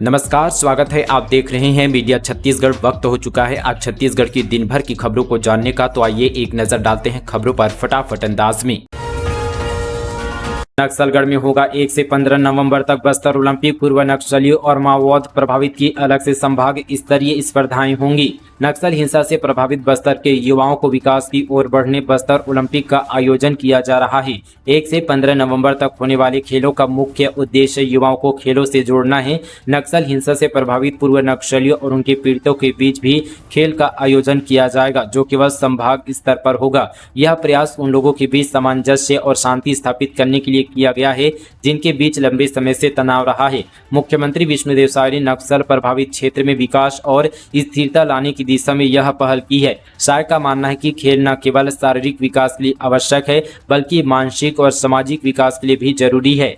नमस्कार, स्वागत है। आप देख रहे हैं मीडिया छत्तीसगढ़। वक्त हो चुका है आज छत्तीसगढ़ की दिन भर की खबरों को जानने का, तो आइए एक नजर डालते हैं खबरों पर फटाफट अंदाज में। नक्सलगढ़ में होगा 1 से 15 नवंबर तक बस्तर ओलंपिक। पूर्व नक्सलियों और माओवाद प्रभावित की अलग से संभाग स्तरीय स्पर्धाएं होंगी। नक्सल हिंसा से प्रभावित बस्तर के युवाओं को विकास की ओर बढ़ने बस्तर ओलंपिक का आयोजन किया जा रहा है। 1 से 15 नवंबर तक होने वाले खेलों का मुख्य उद्देश्य युवाओं को खेलों से जोड़ना है। नक्सल हिंसा से प्रभावित पूर्व नक्सलियों और उनके पीड़ितों के बीच भी खेल का आयोजन किया जाएगा, जो केवल संभाग स्तर पर होगा। यह प्रयास उन लोगों के बीच सामंजस्य और शांति स्थापित करने के लिए किया गया है जिनके बीच लंबे समय से तनाव रहा है। मुख्यमंत्री विष्णुदेव साय ने नक्सल प्रभावित क्षेत्र में विकास और स्थिरता लाने की दिशा में यह पहल की है। साय का मानना है कि खेल न केवल शारीरिक विकास के लिए आवश्यक है, बल्कि मानसिक और सामाजिक विकास के लिए भी जरूरी है।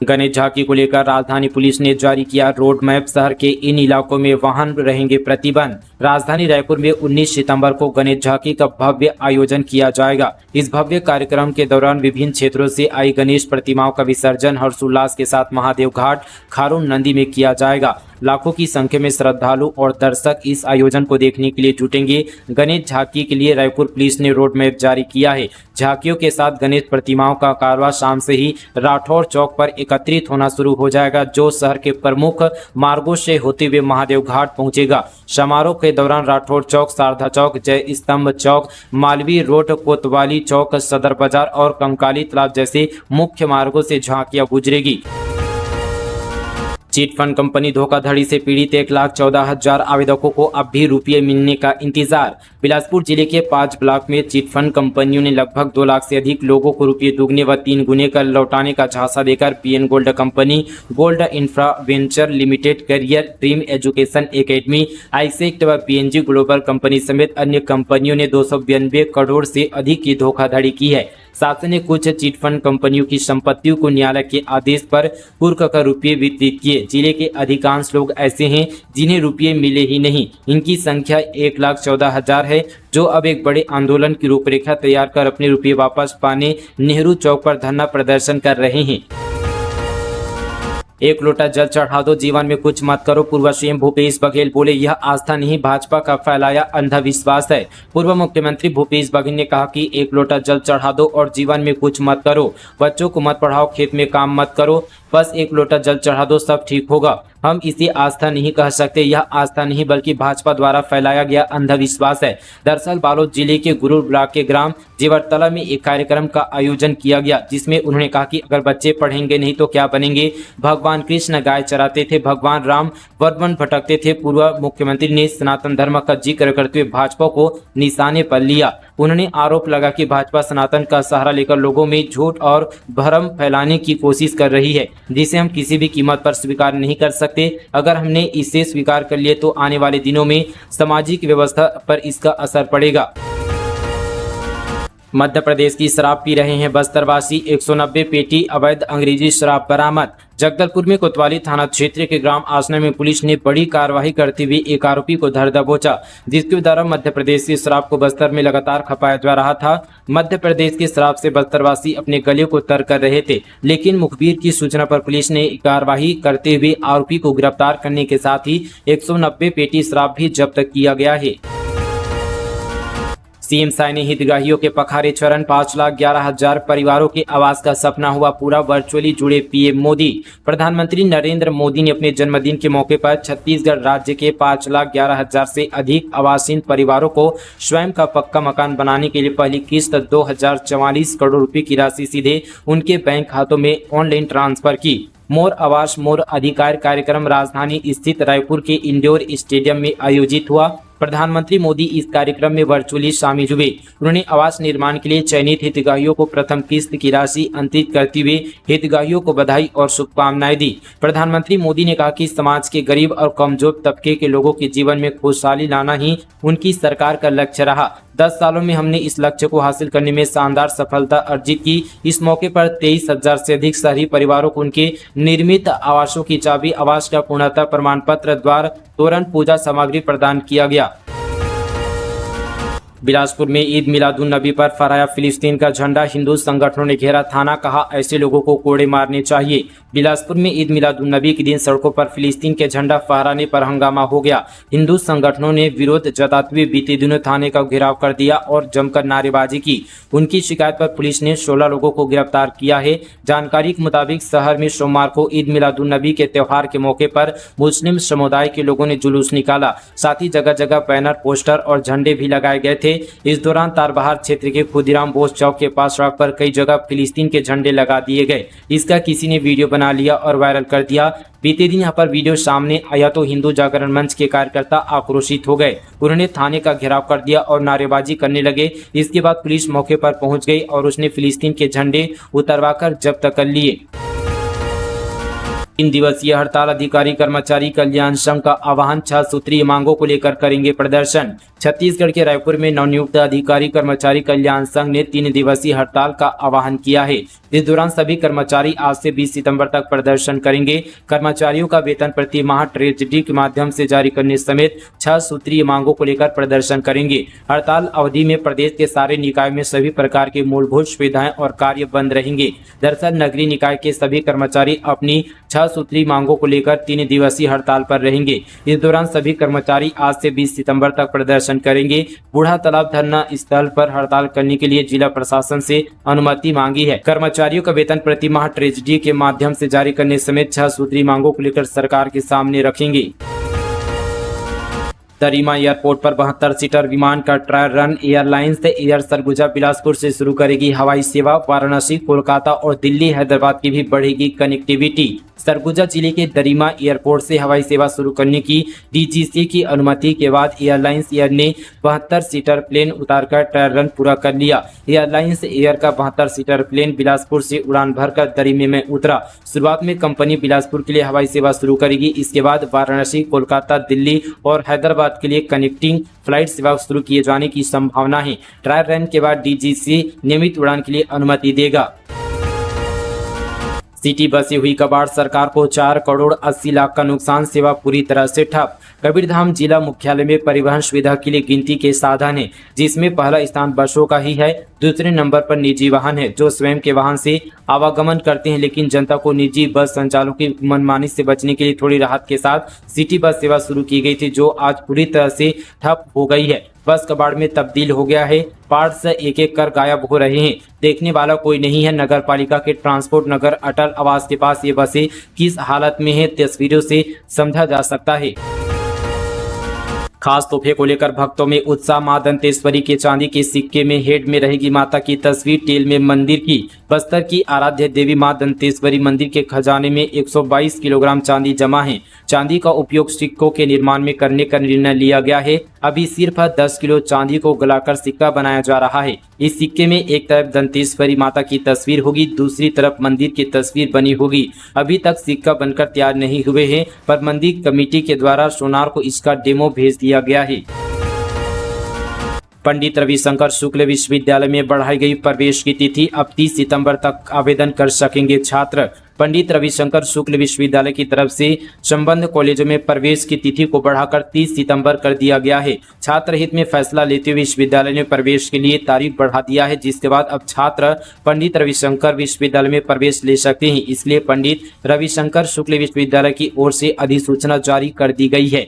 गणेश झांकी को लेकर राजधानी पुलिस ने जारी किया रोड मैप। शहर के इन इलाकों में वाहन रहेंगे प्रतिबंध। राजधानी रायपुर में 19 सितंबर को गणेश झांकी का भव्य आयोजन किया जाएगा। इस भव्य कार्यक्रम के दौरान विभिन्न क्षेत्रों से आई गणेश प्रतिमाओं का विसर्जन हर्षोल्लास के साथ महादेव घाट खारून नदी में किया जाएगा। लाखों की संख्या में श्रद्धालु और दर्शक इस आयोजन को देखने के लिए जुटेंगे। गणेश झांकी के लिए रायपुर पुलिस ने रोड मैप जारी किया है। झांकियों के साथ गणेश प्रतिमाओं का कारवां शाम से ही राठौर चौक पर एकत्रित होना शुरू हो जाएगा, जो शहर के प्रमुख मार्गों से होते हुए महादेव घाट पहुंचेगा। समारोह के दौरान राठौर चौक, शारदा चौक, जय स्तंभ चौक, मालवीय रोड, कोतवाली चौक, सदर बाजार और कंकाली तालाब जैसे मुख्य मार्गों से झांकियां गुजरेगी। चिटफंड कंपनी धोखाधड़ी से पीड़ित 1,14,000 आवेदकों को अब भी रुपये मिलने का इंतजार। बिलासपुर जिले के 5 ब्लॉक में चिटफंड कंपनियों ने लगभग 2 लाख से अधिक लोगों को रुपये दुगने व 3 गुने कर लौटाने का झांसा देकर PN gold company, gold infra venture limited, career dream education academy, AISECT व पीएनजी ग्लोबल कंपनी समेत अन्य कंपनियों ने 292 करोड़ से अधिक की धोखाधड़ी की है। शासन ने कुछ चिटफंड कंपनियों की संपत्तियों को न्यायालय के आदेश पर कुर्क कर रुपये वितरित किए। जिले के अधिकांश लोग ऐसे हैं जिन्हें रुपये मिले ही नहीं। इनकी संख्या 1,14,000 है, जो अब एक बड़े आंदोलन की रूपरेखा तैयार कर अपने रुपये वापस पाने नेहरू चौक पर धरना प्रदर्शन कर रहे हैं। एक लोटा जल चढ़ा दो, जीवन में कुछ मत करो। पूर्व सीएम भूपेश बघेल बोले, यह आस्था नहीं भाजपा का फैलाया अंधविश्वास है। पूर्व मुख्यमंत्री भूपेश बघेल ने कहा कि एक लोटा जल चढ़ा दो और जीवन में कुछ मत करो। बच्चों को मत पढ़ाओ, खेत में काम मत करो, बस एक लोटा जल चढ़ा दो, सब ठीक होगा। हम इसे आस्था नहीं कह सकते। यह आस्था नहीं बल्कि भाजपा द्वारा फैलाया गया अंधविश्वास है। दरअसल बालोद जिले के गुरूर ब्लॉक के ग्राम जीवरतला में एक कार्यक्रम का आयोजन किया गया, जिसमें उन्होंने कहा कि अगर बच्चे पढ़ेंगे नहीं तो क्या बनेंगे। भगवान कृष्ण गाय चराते थे, भगवान राम वन वन भटकते थे। पूर्व मुख्यमंत्री ने सनातन धर्म का जिक्र करते हुए भाजपा को निशाने पर लिया। उन्होंने आरोप लगा कि भाजपा सनातन का सहारा लेकर लोगों में झूठ और भ्रम फैलाने की कोशिश कर रही है, जिसे हम किसी भी कीमत पर स्वीकार नहीं कर सकते। अगर हमने इसे स्वीकार कर लिए तो आने वाले दिनों में सामाजिक व्यवस्था पर इसका असर पड़ेगा। मध्य प्रदेश की शराब पी रहे हैं बस्तरवासी। 190 पेटी अवैध अंग्रेजी शराब बरामद। जगदलपुर में कोतवाली थाना क्षेत्र के ग्राम आसना में पुलिस ने बड़ी कार्रवाई करते हुए एक आरोपी को धर दबोचा, जिसके द्वारा मध्य प्रदेश की शराब को बस्तर में लगातार खपाया जा रहा था। मध्य प्रदेश की शराब से बस्तरवासी अपने गले को तर कर रहे थे, लेकिन मुखबिर की सूचना पर पुलिस ने कार्रवाई करते हुए आरोपी को गिरफ्तार करने के साथ ही 190 पेटी शराब भी जब्त किया गया है। सीएम साय ने हितग्राहियों के पखारे चरण। 5,11,000 परिवारों के आवास का सपना हुआ पूरा। वर्चुअली जुड़े पीएम मोदी। प्रधानमंत्री नरेंद्र मोदी ने अपने जन्मदिन के मौके पर छत्तीसगढ़ राज्य के 5,11,000 से अधिक आवासीन परिवारों को स्वयं का पक्का मकान बनाने के लिए पहली किस्त 2,044 करोड़ रुपए की राशि सीधे उनके बैंक खातों में ऑनलाइन ट्रांसफर की। मोर आवास मोर अधिकार कार्यक्रम राजधानी स्थित रायपुर के इंडोर स्टेडियम में आयोजित हुआ। प्रधानमंत्री मोदी इस कार्यक्रम में वर्चुअली शामिल हुए। उन्होंने आवास निर्माण के लिए चयनित हितग्राहियों को प्रथम किस्त की राशि अंतरित करते हुए हितग्राहियों को बधाई और शुभकामनाएं दी। प्रधानमंत्री मोदी ने कहा कि समाज के गरीब और कमजोर तबके के लोगों के जीवन में खुशहाली लाना ही उनकी सरकार का लक्ष्य रहा। 10 सालों में हमने इस लक्ष्य को हासिल करने में शानदार सफलता अर्जित की। इस मौके पर 23,000 से अधिक शहरी परिवारों को उनके निर्मित आवासों की चाबी, आवास का पूर्णता प्रमाण पत्र, द्वार तोरण, पूजा सामग्री प्रदान किया गया। बिलासपुर में ईद मिलादुन नबी पर फहराया फिलिस्तीन का झंडा। हिंदू संगठनों ने घेरा थाना, कहा ऐसे लोगों को कोड़े मारने चाहिए। बिलासपुर में ईद मिलादुन्नबी के दिन सड़कों पर फिलिस्तीन के झंडा फहराने पर हंगामा हो गया। हिंदू संगठनों ने विरोध जताते हुए बीते दिनों थाने का घेराव कर दिया और जमकर नारेबाजी की। उनकी शिकायत पर पुलिस ने 16 लोगों को गिरफ्तार किया है। जानकारी के मुताबिक शहर में सोमवार को ईद मिलादुन्नबी के त्योहार के मौके पर मुस्लिम समुदाय के लोगों ने जुलूस निकाला। साथ ही जगह जगह बैनर, पोस्टर और झंडे भी लगाए गए थे। इस दौरान तारबहार क्षेत्र के खुदीराम बोस चौक के पास सड़क पर कई जगह फिलिस्तीन के झंडे लगा दिए गए। इसका किसी ने वीडियो बना लिया और वायरल कर दिया। बीते दिन यहां पर वीडियो सामने आया तो हिंदू जागरण मंच के कार्यकर्ता आक्रोशित हो गए। उन्होंने थाने का घेराव कर दिया और नारेबाजी करने लगे। इसके बाद पुलिस मौके पर पहुंच गई और उसने फिलिस्तीन के झंडे उतरवाकर जब्त कर लिए। 3 दिवसीय हड़ताल अधिकारी कर्मचारी कल्याण संघ का आह्वान, 6 सूत्रीय मांगों को लेकर करेंगे प्रदर्शन। छत्तीसगढ़ के रायपुर में नवनियुक्त अधिकारी कर्मचारी कल्याण संघ ने 3 दिवसीय हड़ताल का आह्वान किया है। इस दौरान सभी कर्मचारी आज से 20 सितंबर तक प्रदर्शन करेंगे। कर्मचारियों का वेतन प्रति माह ट्रेजरी के माध्यम से जारी करने समेत 6 सूत्रीय मांगों को लेकर प्रदर्शन करेंगे। हड़ताल अवधि में प्रदेश के सारे निकाय में सभी प्रकार के मूलभूत सुविधाएं और कार्य बंद रहेंगे। दरअसल नगरीय निकाय के सभी कर्मचारी अपनी 6 सूत्रीय मांगों को लेकर 3 दिवसीय हड़ताल पर रहेंगे। इस दौरान सभी कर्मचारी आज से 20 सितंबर तक प्रदर्शन करेंगे। बूढ़ा तालाब धरना स्थल पर हड़ताल करने के लिए जिला प्रशासन से अनुमति मांगी है। कर्मचारियों का वेतन प्रति माह ट्रेजरी के माध्यम से जारी करने समेत 6 सूत्रीय मांगों को लेकर सरकार के सामने रखेंगे। दरिमा एयरपोर्ट पर 72 सीटर विमान का trial run. Airlines air Surguja Bilaspur से शुरू करेगी हवाई सेवा। वाराणसी, कोलकाता और दिल्ली, हैदराबाद की भी बढ़ेगी कनेक्टिविटी। सरगुजा जिले के दरिमा एयरपोर्ट से हवाई सेवा शुरू करने की डीजीसी की अनुमति के बाद एयरलाइंस एयर ने 72 सीटर प्लेन उतारकर ट्रायल रन पूरा कर लिया। एयरलाइंस एयर का 72 सीटर प्लेन बिलासपुर से उड़ान भरकर दरिमे में उतरा। शुरुआत में कंपनी बिलासपुर के लिए हवाई सेवा शुरू करेगी। इसके बाद वाराणसी, कोलकाता, दिल्ली और हैदराबाद के लिए कनेक्टिंग फ्लाइट सेवा शुरू किए जाने की संभावना है। ट्रायल रन के बाद डीजीसी नियमित उड़ान के लिए अनुमति देगा। सिटी बस से हुई कबाड़, सरकार को 4 करोड़ 80 लाख का नुकसान, सेवा पूरी तरह से ठप। कबीरधाम जिला मुख्यालय में परिवहन सुविधा के लिए गिनती के साधन है, जिसमें पहला स्थान बसों का ही है। दूसरे नंबर पर निजी वाहन है, जो स्वयं के वाहन से आवागमन करते हैं। लेकिन जनता को निजी बस संचालकों की मनमानी से बचने के लिए थोड़ी राहत के साथ सिटी बस सेवा शुरू की गई थी, जो आज पूरी तरह से ठप हो गई है। बस कबाड़ में तब्दील हो गया है। पार्ट्स एक एक कर गायब हो रहे हैं। देखने वाला कोई नहीं है। नगर पालिका के ट्रांसपोर्ट नगर अटल आवास के पास ये बसें किस हालत में है, तस्वीरों से समझा जा सकता है। खास तोहफे को लेकर भक्तों में उत्साह। मां दंतेश्वरी के चांदी के सिक्के में हेड में रहेगी माता की तस्वीर, टेल में मंदिर की। बस्तर की आराध्य देवी मां दंतेश्वरी मंदिर के खजाने में 122 किलोग्राम चांदी जमा है। चांदी का उपयोग सिक्कों के निर्माण में करने का निर्णय लिया गया है। अभी सिर्फ 10 किलो चांदी को गलाकर सिक्का बनाया जा रहा है। इस सिक्के में एक तरफ दंतेश्वरी माता की तस्वीर होगी, दूसरी तरफ मंदिर की तस्वीर बनी होगी। अभी तक सिक्का बनकर तैयार नहीं हुए हैं, पर मंदिर कमेटी के द्वारा सोनार को इसका डेमो भेज दिया गया है। पंडित रविशंकर शुक्ल विश्वविद्यालय में बढ़ाई गई प्रवेश की तिथि, अब 30 सितंबर तक आवेदन कर सकेंगे छात्र। पंडित रविशंकर शुक्ल विश्वविद्यालय की तरफ से संबद्ध कॉलेजों में प्रवेश की तिथि को बढ़ाकर 30 सितंबर कर दिया गया है। छात्र हित में फैसला लेते हुए विश्वविद्यालय ने प्रवेश के लिए तारीख बढ़ा दिया है, जिसके बाद अब छात्र पंडित रविशंकर विश्वविद्यालय में प्रवेश ले सकते हैं। इसलिए पंडित रविशंकर शुक्ल विश्वविद्यालय की ओर से अधिसूचना जारी कर दी गई है।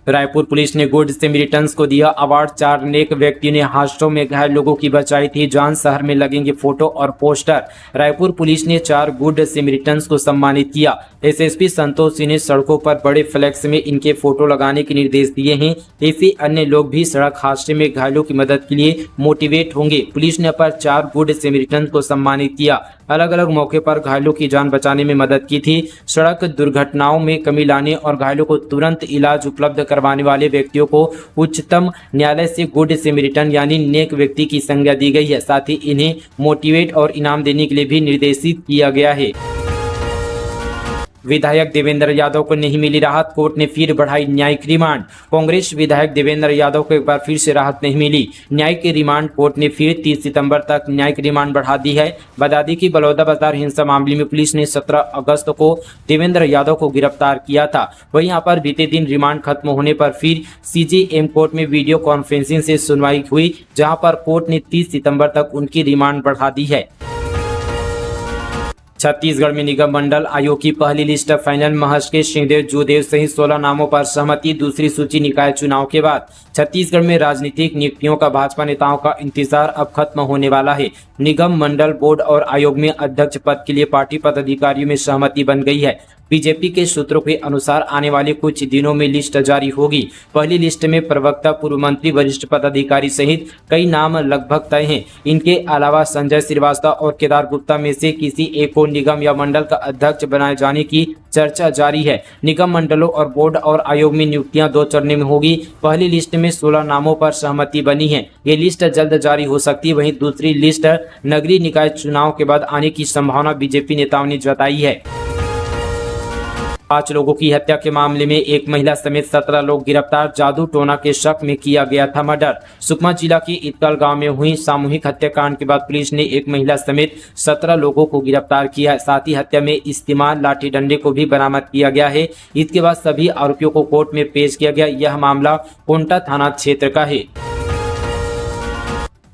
रायपुर पुलिस ने गुड सेमरिटन्स को दिया अवार्ड। 4 नेक व्यक्तियों ने हादसों में घायल लोगों की बचाई थी जान। शहर में लगेंगे फोटो और पोस्टर। रायपुर पुलिस ने 4 गुड सेमरिटन्स को सम्मानित किया। एसएसपी संतोष सिंह ने सड़कों पर बड़े फ्लैक्स में इनके फोटो लगाने के निर्देश दिए हैं। ऐसे अन्य लोग भी सड़क हादसे में घायलों की मदद के लिए मोटिवेट होंगे। पुलिस ने पर 4 गुड सेमरिटन्स को सम्मानित किया। अलग अलग मौके पर घायलों की जान बचाने में मदद की थी। सड़क दुर्घटनाओं में कमी लाने और घायलों को तुरंत इलाज उपलब्ध करवाने वाले व्यक्तियों को उच्चतम न्यायालय से गुड सेमरिटन यानी नेक व्यक्ति की संज्ञा दी गई है। साथ ही इन्हें मोटिवेट और इनाम देने के लिए भी निर्देशित किया गया है। विधायक देवेंद्र यादव को नहीं मिली राहत, कोर्ट ने फिर बढ़ाई न्यायिक रिमांड। कांग्रेस विधायक देवेंद्र यादव को एक बार फिर से राहत नहीं मिली। न्यायिक रिमांड कोर्ट ने फिर 30 सितंबर तक न्यायिक रिमांड बढ़ा दी है। बता दें कि बलौदाबाजार हिंसा मामले में पुलिस ने 17 अगस्त को देवेंद्र यादव को गिरफ्तार किया था। वहीं यहाँ पर बीते दिन रिमांड खत्म होने पर फिर सीजेएम कोर्ट में वीडियो कॉन्फ्रेंसिंग से सुनवाई हुई, जहाँ पर कोर्ट ने 30 सितम्बर तक उनकी रिमांड बढ़ा दी है। छत्तीसगढ़ में निगम मंडल आयोग की पहली लिस्ट फाइनल महर्ष के सिंहदेव जूदेव सहित 16 नामों पर सहमति। दूसरी सूची निकाय चुनाव के बाद छत्तीसगढ़ में राजनीतिक नियुक्तियों का भाजपा नेताओं का इंतजार अब खत्म होने वाला है। निगम मंडल बोर्ड और आयोग में अध्यक्ष पद के लिए पार्टी पदाधिकारियों में सहमति बन गई है। बीजेपी के सूत्रों के अनुसार आने वाले कुछ दिनों में लिस्ट जारी होगी। पहली लिस्ट में प्रवक्ता, पूर्व मंत्री, वरिष्ठ पदाधिकारी सहित कई नाम लगभग तय हैं। इनके अलावा संजय श्रीवास्तव और केदार गुप्ता में से किसी एक को निगम या मंडल का अध्यक्ष बनाए जाने की चर्चा जारी है। निगम मंडलों और बोर्ड और आयोग में नियुक्तियां 2 चरणों में होगी। पहली लिस्ट में 16 नामों पर सहमति बनी है। ये लिस्ट जल्द जारी हो सकती है। वहीं दूसरी लिस्ट नगरीय निकाय चुनाव के बाद आने की संभावना बीजेपी नेताओं ने जताई है। 5 लोगों की हत्या के मामले में एक महिला समेत 17 लोग गिरफ्तार। जादू टोना के शक में किया गया था मर्डर। सुकमा जिला के इतकल गांव में हुई सामूहिक हत्याकांड के बाद पुलिस ने एक महिला समेत 17 लोगों को गिरफ्तार किया है। साथ ही हत्या में इस्तेमाल लाठी डंडे को भी बरामद किया गया है। इसके बाद सभी आरोपियों को कोर्ट में पेश किया गया। यह मामला कोंटा थाना क्षेत्र का है।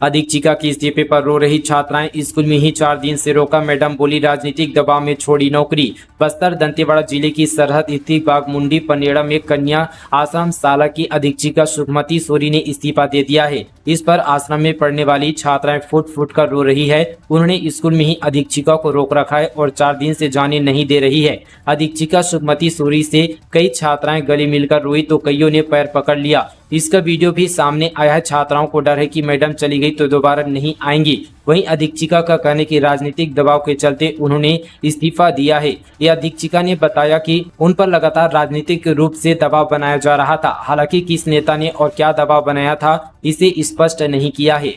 अधीक्षिका के इस्तीफे पर रो रही छात्राएं, स्कूल में ही 4 दिन से रोका। मैडम बोली राजनीतिक दबाव में छोड़ी नौकरी। बस्तर दंतेवाड़ा जिले की सरहद स्थित बागमुंडी पनेड़ा में कन्या आश्रम शाला की अधीक्षिका सुखमती सोरी ने इस्तीफा दे दिया है। इस पर आश्रम में पढ़ने वाली छात्राएं फुट फुट कर रो रही है। उन्होंने स्कूल में ही अधीक्षिका को रोक रखा है और 4 दिन से जाने नहीं दे रही है। अधीक्षिका सुखमती सोरी से कई छात्राएं गले मिलकर रोई तो कईयों ने पैर पकड़ लिया। इसका वीडियो भी सामने आया है। छात्राओं को डर है कि मैडम चली गई तो दोबारा नहीं आएंगी। वहीं अधीक्षिका का कहने की राजनीतिक दबाव के चलते उन्होंने इस्तीफा दिया है। यह अधीक्षिका ने बताया कि उन पर लगातार राजनीतिक रूप से दबाव बनाया जा रहा था। हालांकि किस नेता ने और क्या दबाव बनाया था इसे स्पष्ट नहीं किया है।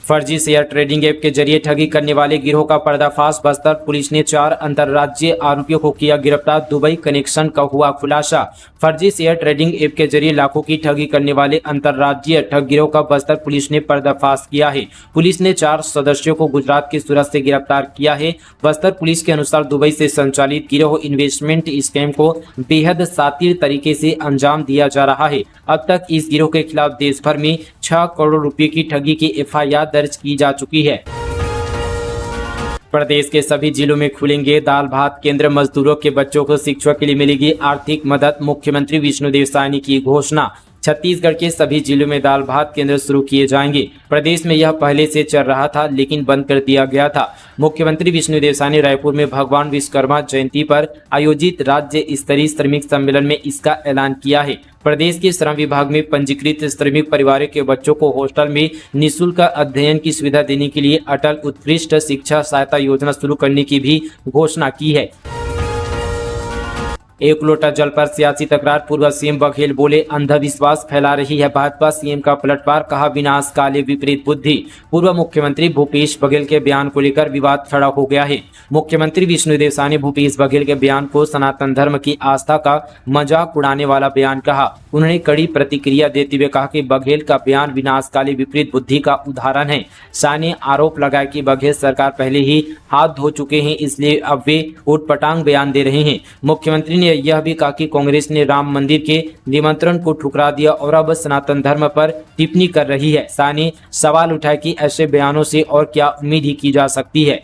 फर्जी शेयर ट्रेडिंग ऐप के जरिए ठगी करने वाले गिरोह का पर्दाफाश। बस्तर पुलिस ने 4 अंतर्राज्यीय आरोपियों को किया गिरफ्तार। दुबई कनेक्शन का हुआ खुलासा। फर्जी शेयर ट्रेडिंग ऐप के जरिए लाखों की ठगी करने वाले अंतर्राज्यीय ठग गिरोह का बस्तर पुलिस ने पर्दाफाश किया है। पुलिस ने 4 सदस्यों को गुजरात के सूरत से गिरफ्तार किया है। बस्तर पुलिस के अनुसार दुबई से संचालित गिरोह इन्वेस्टमेंट स्कैम को बेहद शातिर तरीके से अंजाम दिया जा रहा है। अब तक इस गिरोह के खिलाफ देश भर में 6 करोड़ रुपए की ठगी की FIR दर्ज की जा चुकी है। प्रदेश के सभी जिलों में खुलेंगे दाल भात केंद्र। मजदूरों के बच्चों को शिक्षा के लिए मिलेगी आर्थिक मदद। मुख्यमंत्री विष्णुदेव साय की घोषणा। छत्तीसगढ़ के सभी जिलों में दाल भात केंद्र शुरू किए जाएंगे। प्रदेश में यह पहले से चल रहा था लेकिन बंद कर दिया गया था। मुख्यमंत्री विष्णुदेव साय ने रायपुर में भगवान विश्वकर्मा जयंती पर आयोजित राज्य स्तरीय श्रमिक सम्मेलन में इसका ऐलान किया है। प्रदेश के श्रम विभाग में पंजीकृत श्रमिक परिवारों के बच्चों को हॉस्टल में निःशुल्क अध्ययन की सुविधा देने के लिए अटल उत्कृष्ट शिक्षा सहायता योजना शुरू करने की भी घोषणा की है। एक लोटा जल पर सियासी तकरार। पूर्व सीएम बघेल बोले अंधविश्वास फैला रही है भाजपा। सीएम का पलटवार, कहा विनाश काले विपरीत बुद्धि। पूर्व मुख्यमंत्री भूपेश बघेल के बयान को लेकर विवाद खड़ा हो गया है। मुख्यमंत्री विष्णुदेव साय ने भूपेश बघेल के बयान को सनातन धर्म की आस्था का मजाक उड़ाने वाला बयान कहा। उन्होंने कड़ी प्रतिक्रिया देते हुए कहा कि बघेल का बयान विनाश काले विपरीत बुद्धि का उदाहरण है। साय ने आरोप लगाया कि बघेल सरकार पहले ही हाथ धो चुके हैं, इसलिए अब वे उटपटांग बयान दे रहे हैं। मुख्यमंत्री ने यह भी कहा कि कांग्रेस ने राम मंदिर के निमंत्रण को ठुकरा दिया और अब सनातन धर्म पर टिप्पणी कर रही है। साय ने सवाल उठाया कि ऐसे बयानों से और क्या उम्मीद ही की जा सकती है।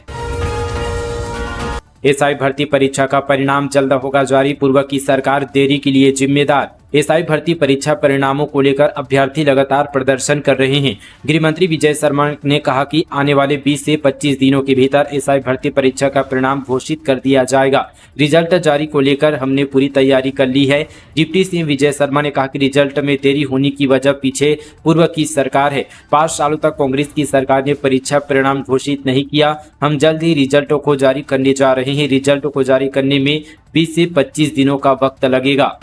एसआई भर्ती परीक्षा का परिणाम जल्द होगा जारी। पूर्व की सरकार देरी के लिए जिम्मेदार। एसआई भर्ती परीक्षा परिणामों को लेकर अभ्यर्थी लगातार प्रदर्शन कर रहे हैं। गृह मंत्री विजय शर्मा ने कहा कि आने वाले 20 से 25 दिनों के भीतर एसआई भर्ती परीक्षा का परिणाम घोषित कर दिया जाएगा। रिजल्ट जारी को लेकर हमने पूरी तैयारी कर ली है। डिप्टी सीएम विजय शर्मा ने कहा कि रिजल्ट में देरी होने की वजह पीछे पूर्व की सरकार है। 5 सालों तक कांग्रेस की सरकार ने परीक्षा परिणाम घोषित नहीं किया। हम जल्द ही रिजल्टों को जारी करने जा रहे हैं। रिजल्टों को जारी करने में 20 से 25 दिनों का वक्त लगेगा।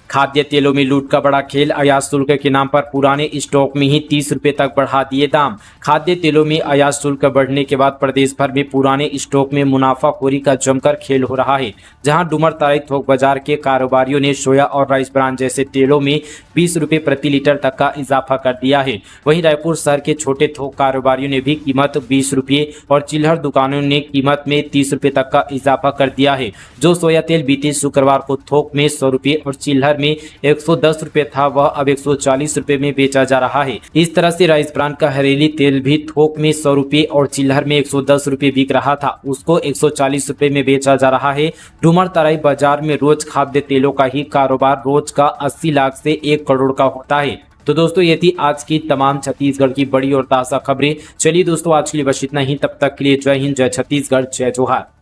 खाद्य तेलों में लूट का बड़ा खेल। आयात शुल्क के नाम पर पुराने स्टॉक में ही 30 रुपए तक बढ़ा दिए दाम। खाद्य तेलों में आयात शुल्क बढ़ने के बाद प्रदेश भर में पुराने स्टॉक में मुनाफाखोरी का जमकर खेल हो रहा है। जहां डुमर तराई थोक बाजार के कारोबारियों ने सोया और राइस ब्रांड जैसे तेलों में 20 रुपए प्रति लीटर तक का इजाफा कर दिया है। वहीं रायपुर शहर के छोटे थोक कारोबारियों ने भी कीमत 20 रुपये और चिल्हर दुकानों ने कीमत में 30 रुपए तक का इजाफा कर दिया है। जो सोया तेल बीते शुक्रवार को थोक में 100 रुपये और चिल्हर में 110 रुपए था वह अब 140 रुपए में बेचा जा रहा है। इस तरह से राइस ब्रांड का हरेली तेल भी थोक में 100 रुपए और चिल्हर में 110 रुपए बिक रहा था, उसको 140 रुपए में बेचा जा रहा है। डूमर तराई बाजार में रोज खाद्य तेलों का ही कारोबार रोज का 80 लाख से 1 करोड़ का होता है। तो दोस्तों ये थी आज की तमाम छत्तीसगढ़ की बड़ी और ताज़ा खबरें। चलिए दोस्तों आज के लिए बस इतना ही, तब तक के लिए जय हिंद, जय छत्तीसगढ़, जय जोहार।